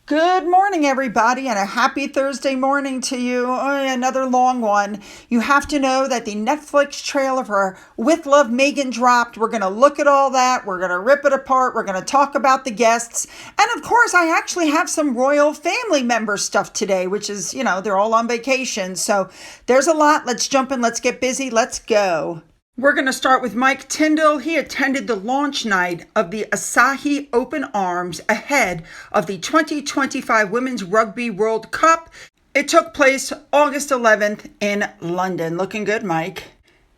Good morning, everybody, and a happy Thursday morning to you. Oh, another long one. You have to know that the Netflix trailer for With Love Meghan dropped. We're going to look at all that. We're going to rip it apart. We're going to talk about the guests. And of course, I actually have some royal family member stuff today, which is, they're all on vacation. So there's a lot. Let's jump in. Let's get busy. Let's go. We're going to start with Mike Tyndall. He attended the launch night of the Asahi Open Arms ahead of the 2025 Women's Rugby World Cup. It took place August 11th in London. Looking good, Mike.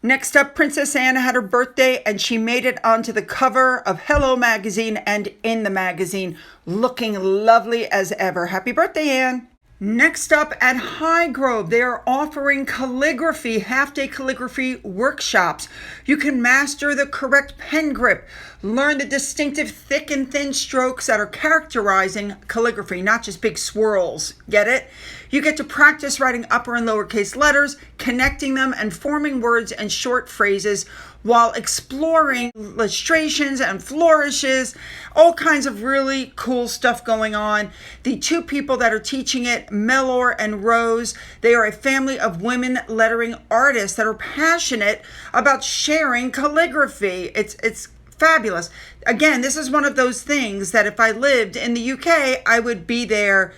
Next up, Princess Anne had her birthday and she made it onto the cover of Hello magazine and in the magazine, looking lovely as ever. Happy birthday, Anne. Next up at Highgrove, they are offering calligraphy, half-day calligraphy workshops. You can master the correct pen grip, learn the distinctive thick and thin strokes that are characterizing calligraphy, not just big swirls. Get it? You get to practice writing upper and lowercase letters, connecting them and forming words and short phrases while exploring illustrations and flourishes, all kinds of really cool stuff going on. The two people that are teaching it, Melor and Rose, they are a family of women lettering artists that are passionate about sharing calligraphy. It's fabulous. Again, this is one of those things that if I lived in the UK, I would be there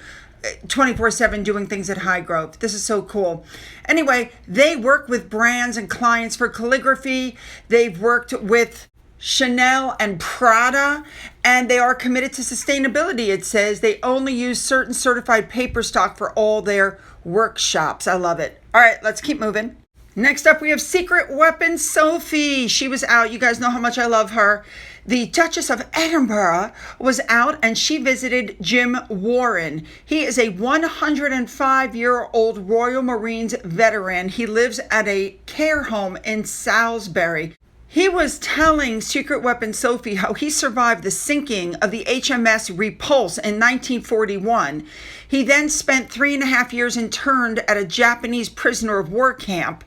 24/7 doing things at Highgrove. This is so cool. Anyway, they work with brands and clients for calligraphy. They've worked with Chanel and Prada, and they are committed to sustainability. It says they only use certain certified paper stock for all their workshops. I love it. All right, let's keep moving. Next up, we have Secret Weapon Sophie. She was out. You guys know how much I love her. The Duchess of Edinburgh was out and she visited Jim Warren. He is a 105-year-old Royal Marines veteran. He lives at a care home in Salisbury. He was telling Secret Weapon Sophie how he survived the sinking of the HMS Repulse in 1941. He then spent 3.5 years interned at a Japanese prisoner of war camp.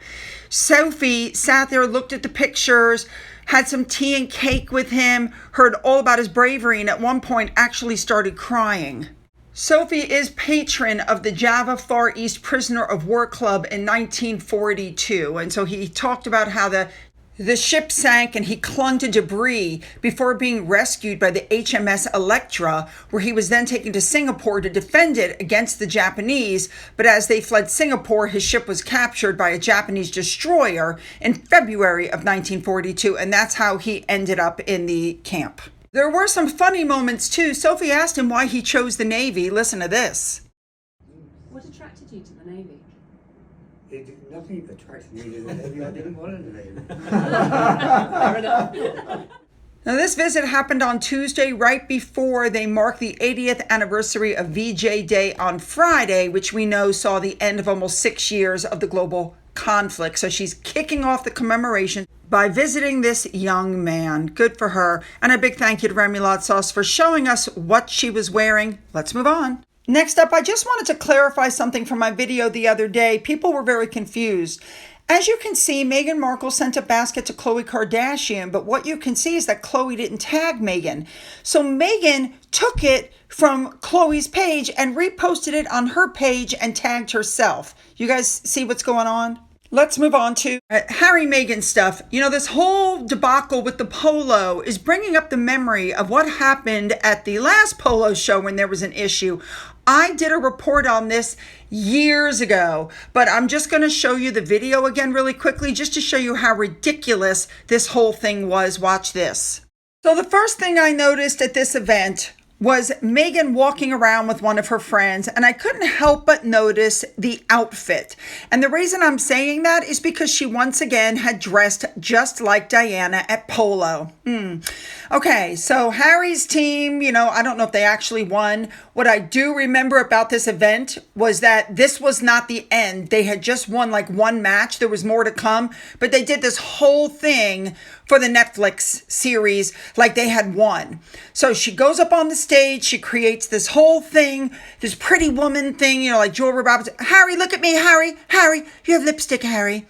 Sophie sat there, looked at the pictures, had some tea and cake with him, heard all about his bravery, and at one point actually started crying. Sophie is patron of the Java Far East Prisoner of War Club in 1942. And so he talked about how the ship sank and he clung to debris before being rescued by the HMS Electra, where he was then taken to Singapore to defend it against the Japanese. But as they fled Singapore, his ship was captured by a Japanese destroyer in February of 1942, and that's how he ended up in the camp. There were some funny moments too. Sophie asked him why he chose the Navy. Listen to this. What attracted you to the Navy? Nothing attracted me to the Navy. I didn't want to Navy. Fair enough. Now, this visit happened on Tuesday, right before they marked the 80th anniversary of VJ Day on Friday, which we know saw the end of almost 6 years of the global conflict. So she's kicking off the commemoration by visiting this young man. Good for her. And a big thank you to Remoulade Sauce for showing us what she was wearing. Let's move on. Next up, I just wanted to clarify something from my video the other day. People were very confused. As you can see, Meghan Markle sent a basket to Khloe Kardashian, but what you can see is that Khloe didn't tag Meghan. So Meghan took it from Khloe's page and reposted it on her page and tagged herself. You guys see what's going on? Let's move on to Harry Meghan stuff. This whole debacle with the Polo is bringing up the memory of what happened at the last Polo show when there was an issue. I did a report on this years ago, but I'm just going to show you the video again really quickly just to show you how ridiculous this whole thing was. Watch this. So the first thing I noticed at this event was Meghan walking around with one of her friends, and I couldn't help but notice the outfit. And the reason I'm saying that is because she once again had dressed just like Diana at Polo. Okay, so Harry's team, I don't know if they actually won. What I do remember about this event was that this was not the end. They had just won like one match. There was more to come, but they did this whole thing for the Netflix series like they had won. So she goes up on the stage, she creates this whole thing, this pretty woman thing, like Julia Roberts. Harry, look at me, Harry, you have lipstick, Harry.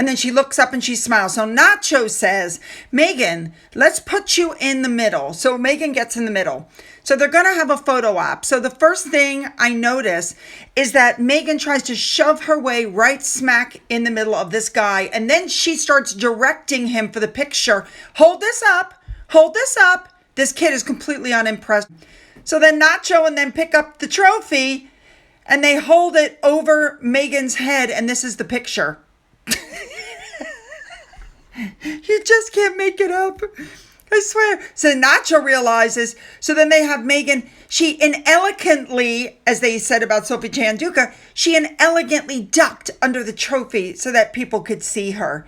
And then she looks up and she smiles. So Nacho says, Meghan, let's put you in the middle. So Meghan gets in the middle. So they're going to have a photo op. So the first thing I notice is that Meghan tries to shove her way right smack in the middle of this guy. And then she starts directing him for the picture. Hold this up. Hold this up. This kid is completely unimpressed. So then Nacho and them pick up the trophy and they hold it over Meghan's head. And this is the picture. You just can't make it up. I swear. So Nacho realizes, so then they have Meghan, she inelegantly, as they said about Sophie Chanduka, she inelegantly ducked under the trophy so that people could see her.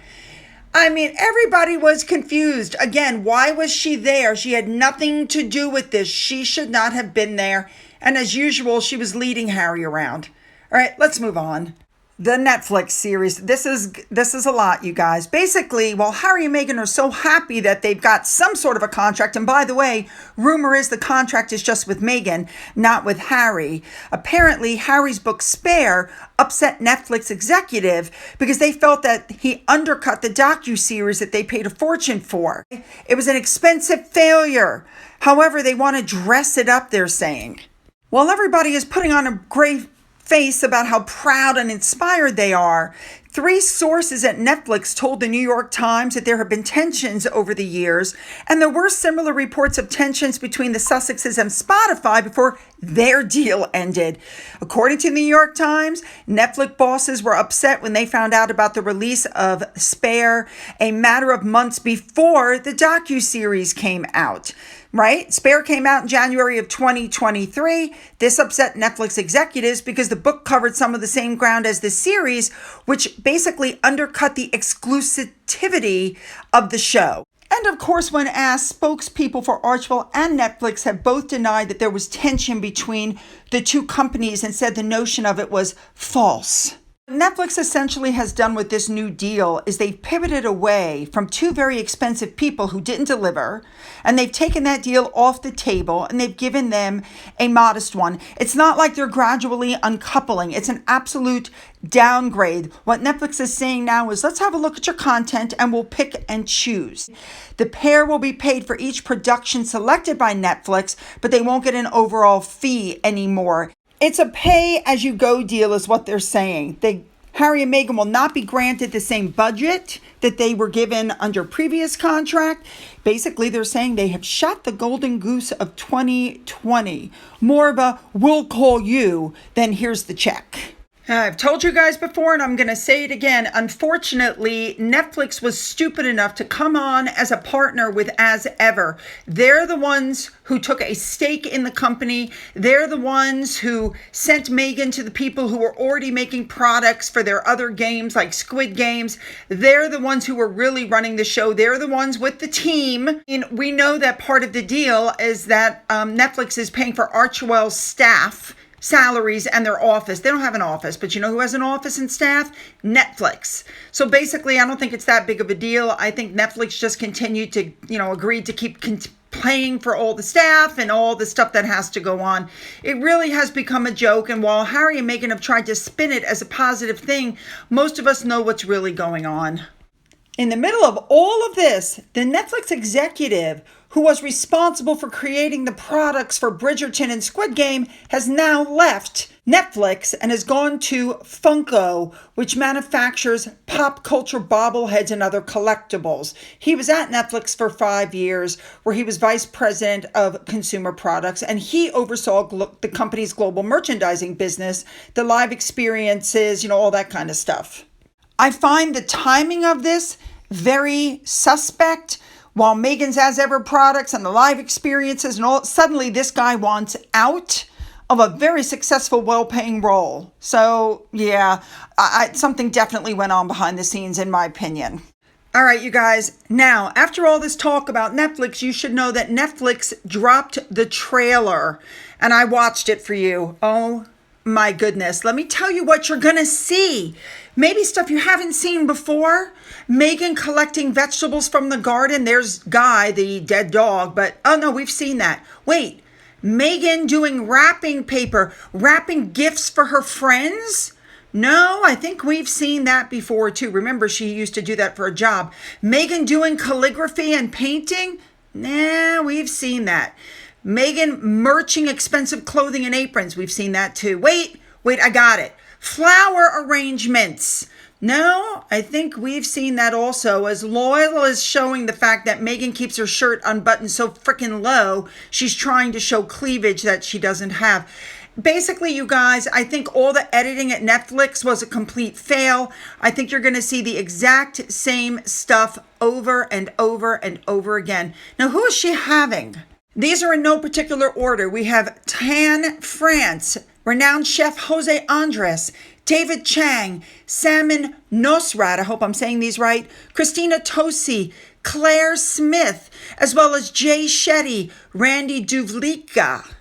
I mean, everybody was confused. Again, why was she there? She had nothing to do with this. She should not have been there. And as usual, she was leading Harry around. All right, let's move on. The Netflix series. This is a lot, you guys. Basically, while Harry and Meghan are so happy that they've got some sort of a contract, and by the way, rumor is the contract is just with Meghan, not with Harry. Apparently, Harry's book Spare upset Netflix executive because they felt that he undercut the docuseries that they paid a fortune for. It was an expensive failure. However, they want to dress it up, they're saying. While everybody is putting on a great face about how proud and inspired they are, 3 sources at Netflix told the New York Times that there have been tensions over the years, and there were similar reports of tensions between the Sussexes and Spotify before their deal ended. According to the New York Times, Netflix bosses were upset when they found out about the release of Spare a matter of months before the docuseries came out. Right? Spare came out in January of 2023. This upset Netflix executives because the book covered some of the same ground as the series, which basically undercut the exclusivity of the show. And of course, when asked, spokespeople for Archewell and Netflix have both denied that there was tension between the two companies and said the notion of it was false. Netflix essentially has done with this new deal is they've pivoted away from 2 very expensive people who didn't deliver, and they've taken that deal off the table and they've given them a modest one. It's not like they're gradually uncoupling. It's an absolute downgrade. What Netflix is saying now is let's have a look at your content and we'll pick and choose. The pair will be paid for each production selected by Netflix, but they won't get an overall fee anymore. It's a pay-as-you-go deal is what they're saying. Harry and Meghan will not be granted the same budget that they were given under previous contract. Basically, they're saying they have shot the golden goose of 2020. More of a, we'll call you, than here's the check. I've told you guys before, and I'm going to say it again. Unfortunately, Netflix was stupid enough to come on as a partner with As Ever. They're the ones who took a stake in the company. They're the ones who sent Meghan to the people who were already making products for their other games like Squid Games. They're the ones who were really running the show. They're the ones with the team. And we know that part of the deal is that Netflix is paying for Archewell's staff salaries and their office. They don't have an office, but you know who has an office and staff? Netflix. So basically, I don't think it's that big of a deal. I think Netflix just continued to, agreed to keep paying for all the staff and all the stuff that has to go on. It really has become a joke. And while Harry and Meghan have tried to spin it as a positive thing, most of us know what's really going on. In the middle of all of this, the Netflix executive who was responsible for creating the products for Bridgerton and Squid Game has now left Netflix and has gone to Funko, which manufactures pop culture bobbleheads and other collectibles. He was at Netflix for 5 years, where he was vice president of consumer products, and he oversaw the company's global merchandising business, the live experiences, all that kind of stuff. I find the timing of this very suspect. While Meghan's As Ever products and the live experiences and all, suddenly this guy wants out of a very successful, well-paying role. So, yeah, something definitely went on behind the scenes, in my opinion. All right, you guys. Now, after all this talk about Netflix, you should know that Netflix dropped the trailer, and I watched it for you. Oh, my goodness. Let me tell you what you're going to see. Maybe stuff you haven't seen before. Meghan collecting vegetables from the garden. There's Guy, the dead dog, but oh no, we've seen that. Wait, Meghan doing wrapping paper, wrapping gifts for her friends? No, I think we've seen that before too. Remember, she used to do that for a job. Meghan doing calligraphy and painting? Nah, we've seen that. Meghan merching expensive clothing and aprons. We've seen that too. Wait, I got it. Flower arrangements. No, I think we've seen that also, as loyal as showing the fact that Meghan keeps her shirt unbuttoned so freaking low, she's trying to show cleavage that she doesn't have. Basically, you guys, I think all the editing at Netflix was a complete fail. I think you're going to see the exact same stuff over and over and over again. Now, who is she having? These are in no particular order. We have Tan France, renowned chef Jose Andres, David Chang, Salman Nosrat, I hope I'm saying these right, Christina Tosi, Claire Smith, as well as Jay Shetty, Randy Duvlika,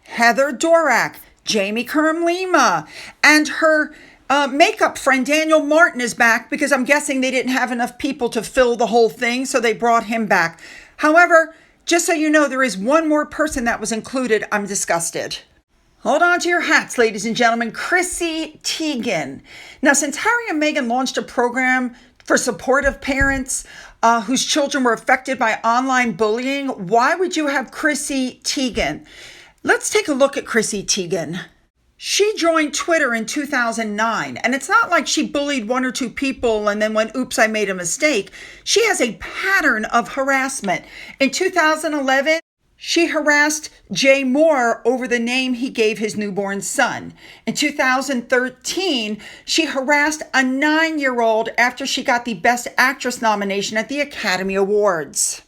Heather Dorak, Jamie Kerm-Lima, and her makeup friend Daniel Martin is back because I'm guessing they didn't have enough people to fill the whole thing, so they brought him back. However, just so you know, there is one more person that was included. I'm disgusted. Hold on to your hats, ladies and gentlemen. Chrissy Teigen. Now, since Harry and Meghan launched a program for supportive parents whose children were affected by online bullying, why would you have Chrissy Teigen? Let's take a look at Chrissy Teigen. She joined Twitter in 2009, and it's not like she bullied one or two people and then went, oops, I made a mistake. She has a pattern of harassment. In 2011, she harassed Jay Moore over the name he gave his newborn son. In 2013, she harassed a 9-year-old after she got the Best Actress nomination at the Academy Awards.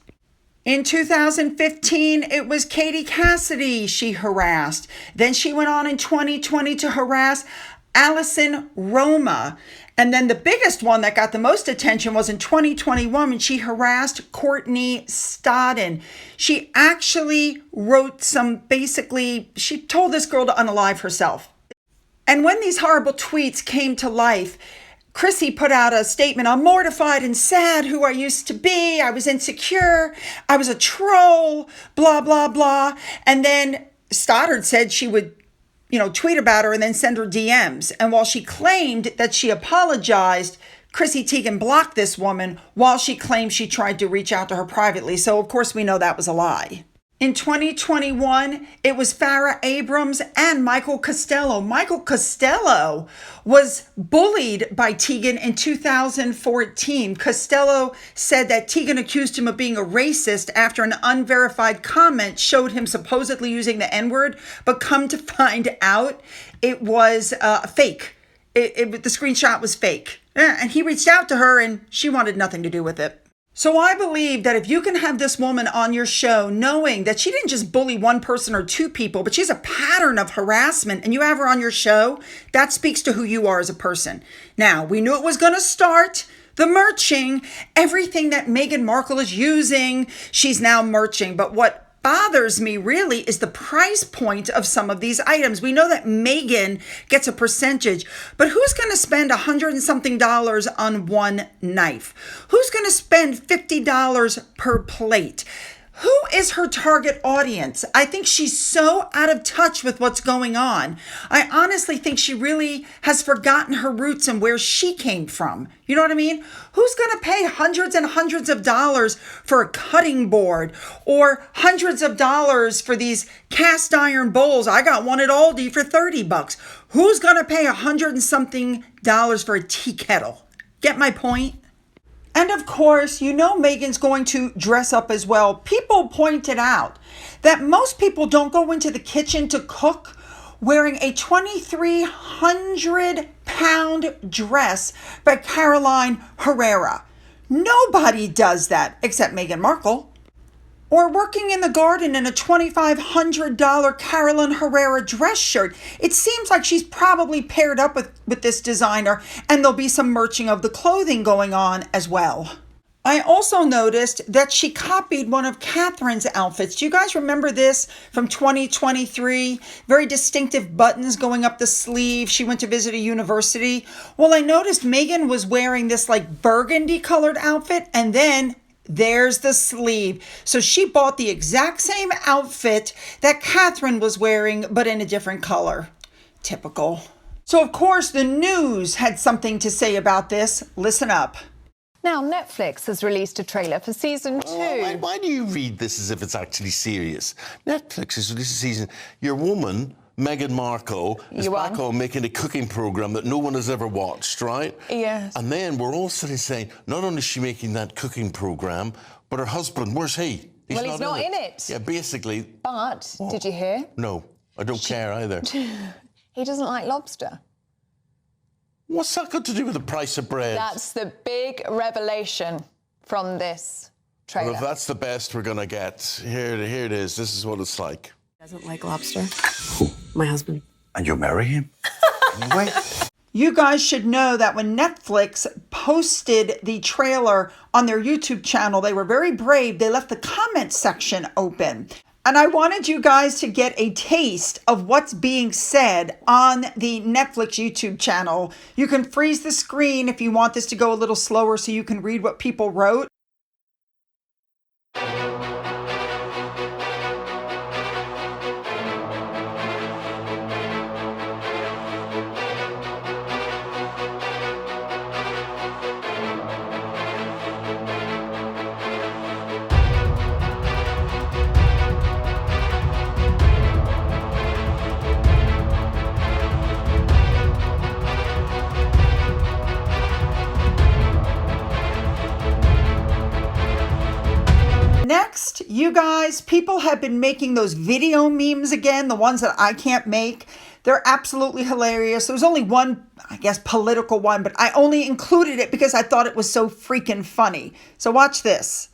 In 2015, it was Katie Cassidy she harassed. Then she went on in 2020 to harass Allison Roma. And then the biggest one that got the most attention was in 2021 when she harassed Courtney Stodden. She actually wrote she told this girl to unalive herself. And when these horrible tweets came to life, Chrissy put out a statement, I'm mortified and sad who I used to be. I was insecure. I was a troll, blah, blah, blah. And then Stoddard said she would tweet about her and then send her DMs. And while she claimed that she apologized, Chrissy Teigen blocked this woman while she claimed she tried to reach out to her privately. So, of course, we know that was a lie. In 2021, it was Farrah Abrams and Michael Costello. Michael Costello was bullied by Teigen in 2014. Costello said that Teigen accused him of being a racist after an unverified comment showed him supposedly using the N-word, but come to find out, it was fake. The screenshot was fake. And he reached out to her and she wanted nothing to do with it. So I believe that if you can have this woman on your show knowing that she didn't just bully one person or two people, but she's a pattern of harassment and you have her on your show, that speaks to who you are as a person. Now, we knew it was going to start. The merching, everything that Meghan Markle is using, she's now merching. But what bothers me really is the price point of some of these items. We know that Meghan gets a percentage, but who's going to spend $100 and something on one knife? Who's going to spend $50 per plate? Who is her target audience? I think she's so out of touch with what's going on. I honestly think she really has forgotten her roots and where she came from. You know what I mean? Who's going to pay hundreds and hundreds of dollars for a cutting board or hundreds of dollars for these cast iron bowls? I got one at Aldi for $30. Who's going to pay $100 and something for a tea kettle? Get my point? And of course, you know Meghan's going to dress up as well. People pointed out that most people don't go into the kitchen to cook wearing a 2,300-pound dress by Caroline Herrera. Nobody does that except Meghan Markle. Or working in the garden in a $2,500 Caroline Herrera dress shirt. It seems like she's probably paired up with this designer, and there'll be some merching of the clothing going on as well. I also noticed that she copied one of Catherine's outfits. Do you guys remember this from 2023? Very distinctive buttons going up the sleeve. She went to visit a university. Well, I noticed Meghan was wearing this like burgundy colored outfit, and then there's the sleeve. So she bought the exact same outfit that Catherine was wearing, but in a different color. Typical. So, of course, the news had something to say about this. Listen up. Now, Netflix has released a trailer for season 2. Why do you read this as if it's actually serious? Netflix has released a season. Your woman, Meghan Markle, is back home making a cooking programme that no one has ever watched, right? Yes. And then we're all sitting saying, not only is she making that cooking programme, but her husband, where's he? He's not in it. Yeah, basically. But, did you hear? No, I don't care either. He doesn't like lobster. What's that got to do with the price of bread? That's the big revelation from this trailer. Well, if that's the best we're going to get, here it is. This is what it's like. Doesn't like lobster. My husband. And you'll marry him? Anyway. You guys should know that when Netflix posted the trailer on their YouTube channel, they were very brave. They left the comment section open. And I wanted you guys to get a taste of what's being said on the Netflix YouTube channel. You can freeze the screen if you want this to go a little slower so you can read what people wrote. Next, you guys, people have been making those video memes again, the ones that I can't make. They're absolutely hilarious. There's only one, I guess, political one, but I only included it because I thought it was so freaking funny. So watch this.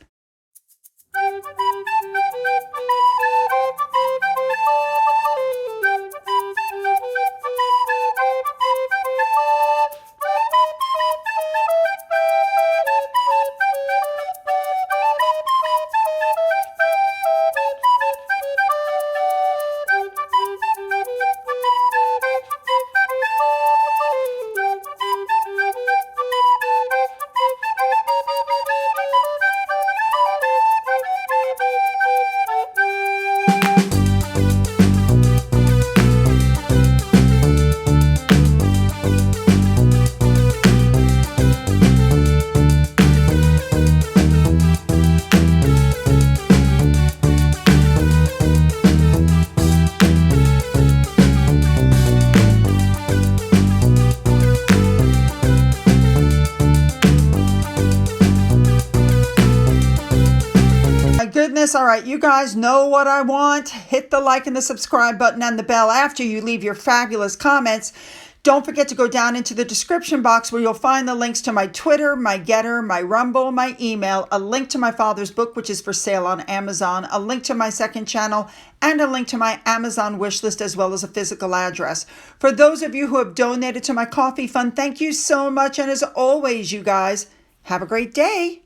Goodness. All right, you guys know what I want. Hit the like and the subscribe button and the bell after you leave your fabulous comments. Don't forget to go down into the description box where you'll find the links to my Twitter, my Gettr, my Rumble, my email, a link to my father's book, which is for sale on Amazon, a link to my second channel, and a link to my Amazon wish list, as well as a physical address. For those of you who have donated to my coffee fund, thank you so much. And as always, you guys, have a great day.